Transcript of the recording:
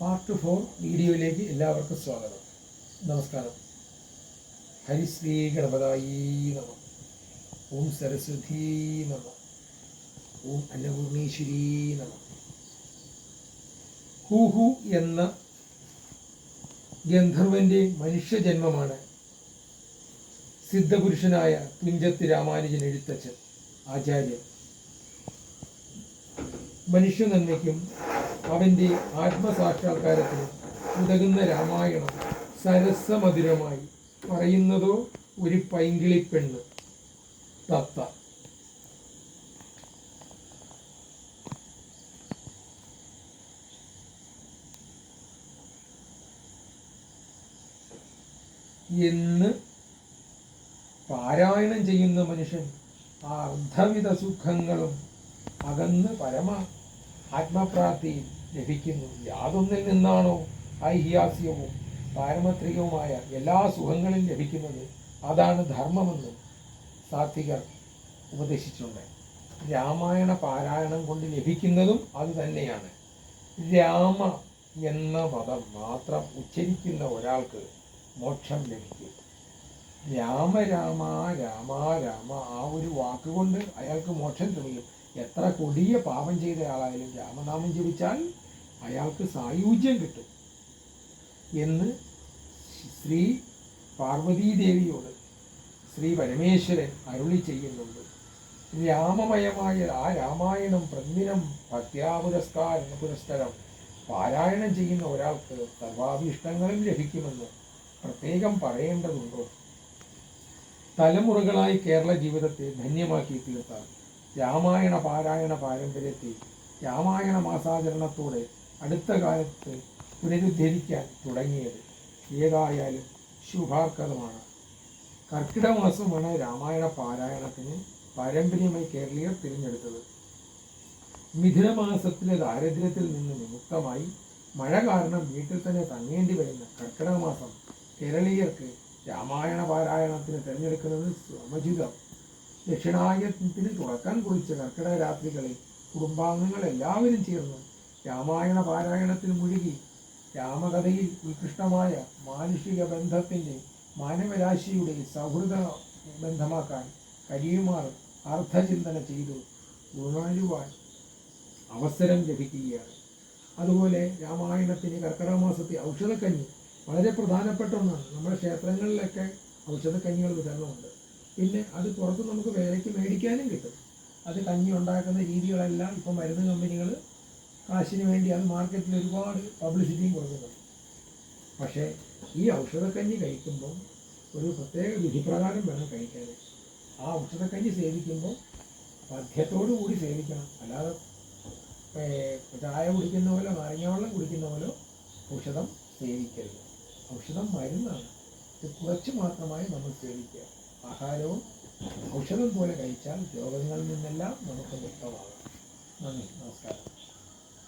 Part 4 വീഡിയോയിലേക്ക് എല്ലാവർക്കും സ്വാഗതം. നമസ്കാരം. ഹരിശ്രീ ഗണപതായി നമ. ഓം സരസ്വതീ നമ. ഓം അന്നപൂർണേശ്വരീ നമ. ഹൂഹു എന്ന ഗന്ധർവന്റെ മനുഷ്യജന്മമാണ് സിദ്ധപുരുഷനായ തുഞ്ചത്ത് രാമാനുജൻ എഴുത്തച്ഛൻ ആചാര്യൻ. മനുഷ്യനന്മയ്ക്കും അവൻ്റെ ആത്മസാക്ഷാത്കാരത്തിനും ഉതകുന്ന രാമായണം സരസമധുരമായി പറയുന്നതോ ഒരു പൈങ്കിളിപ്പെണ്ണ് തത്ത. എന്ന് പാരായണം ചെയ്യുന്ന മനുഷ്യൻ ആ അർദ്ധവിധ സുഖങ്ങളും അകന്ന് പരമ ആത്മപ്രാപ്തിയിൽ ലഭിക്കുന്നു. യാതൊന്നിൽ നിന്നാണോ ഐഹിയാസ്യവും പാരമത്രികവുമായ എല്ലാ സുഖങ്ങളും ലഭിക്കുന്നത് അതാണ് ധർമ്മമെന്ന് സാത്വികർ ഉപദേശിച്ചിട്ടുണ്ട്. രാമായണ പാരായണം കൊണ്ട് ലഭിക്കുന്നതും അത് തന്നെയാണ്. രാമ എന്ന പദം മാത്രം ഉച്ചരിക്കുന്ന ഒരാൾക്ക് മോക്ഷം ലഭിക്കും. രാമ രാമ രാമ രാമ ആ ഒരു വാക്കുകൊണ്ട് അയാൾക്ക് മോക്ഷം ലഭിക്കും. എത്ര കൊടിയ പാപം ചെയ്ത ആളായാലും രാമനാമം ജപിച്ചാൽ അയാൾക്ക് സായുജ്യം കിട്ടും എന്ന് ശ്രീ പാർവതീദേവിയോട് ശ്രീ പരമേശ്വരൻ അരുളി ചെയ്യുന്നുണ്ട്. രാമമയമായ ആ രാമായണം പ്രതിദിനം ഭക്ത്യാപുരസ്കാരം പാരായണം ചെയ്യുന്ന ഒരാൾക്ക് സർവാഭീഷ്ടങ്ങളും ലഭിക്കുമെന്ന് പ്രത്യേകം പറയേണ്ടതുണ്ടോ? തലമുറകളായി കേരള ജീവിതത്തെ ധന്യമാക്കി തീർത്ത രാമായണ പാരായണ പാരമ്പര്യത്തെ രാമായണ മാസാചരണത്തോടെ അടുത്ത കാലത്ത് പുനരുദ്ധരിക്കാൻ തുടങ്ങിയത് ഏതായാലും ശുഭാർക്കതമാണ്. കർക്കിടക മാസമാണ് രാമായണ പാരായണത്തിന് പാരമ്പര്യമായി കേരളീയർ തിരഞ്ഞെടുത്തത്. മിഥുനമാസത്തിലെ ദാരിദ്ര്യത്തിൽ നിന്ന് വിമുക്തമായി മഴ കാരണം വീട്ടിൽ തന്നെ തങ്ങേണ്ടി വരുന്ന കർക്കിടക മാസം കേരളീയർക്ക് രാമായണ പാരായണത്തിന് തിരഞ്ഞെടുക്കുന്നത് സമചിതം. ദക്ഷിണായനത്തിന് തുടക്കം കുറിച്ച കർക്കിടക രാത്രികളിൽ കുടുംബാംഗങ്ങൾ എല്ലാവരും ചേർന്ന് രാമായണ പാരായണത്തിൽ മുഴുകി രാമകഥയിൽ ഉത്കൃഷ്ടമായ മാനുഷിക ബന്ധത്തിൻ്റെ മാനവരാശിയുടെ സൗഹൃദ ബന്ധമാക്കാൻ കഴിയുമാർ അർത്ഥചിന്തന ചെയ്തു ഉണരുവാൻ അവസരം ലഭിക്കുകയാണ്. അതുപോലെ രാമായണത്തിന് കർക്കിടക മാസത്തെ ഔഷധക്കഞ്ഞി വളരെ പ്രധാനപ്പെട്ട ഒന്നാണ്. നമ്മുടെ ക്ഷേത്രങ്ങളിലൊക്കെ ഔഷധക്കഞ്ഞികൾ വിതരണമുണ്ട്. പിന്നെ അത് പുറത്ത് നമുക്ക് വിലയ്ക്ക് മേടിക്കാനും കിട്ടും. അത് കഞ്ഞി ഉണ്ടാക്കുന്ന രീതികളെല്ലാം ഇപ്പം മരുന്ന് കമ്പനികൾ കാശിന് വേണ്ടി അത് മാർക്കറ്റിൽ ഒരുപാട് പബ്ലിസിറ്റിയും കൊടുക്കുന്നുണ്ട്. പക്ഷേ ഈ ഔഷധക്കഞ്ഞി കഴിക്കുമ്പോൾ ഒരു പ്രത്യേക വിധിപ്രകാരം വേണം കഴിക്കാൻ. ആ ഔഷധക്കഞ്ഞി സേവിക്കുമ്പോൾ പഥ്യത്തോടു കൂടി സേവിക്കണം. അല്ലാതെ ചായ കുടിക്കുന്ന പോലെ നാരങ്ങ വെള്ളം കുടിക്കുന്ന പോലെ ഔഷധം സേവിക്കരുത്. ഔഷധം മരുന്നാണ്. ഇത് കുറച്ച് മാത്രമായി നമ്മൾ സേവിക്കുക. ആഹാരവും ഔഷധം പോലെ കഴിച്ചാൽ രോഗങ്ങളിൽ നിന്നെല്ലാം നമുക്ക് മുക്തമാകാം. നന്ദി, നമസ്കാരം.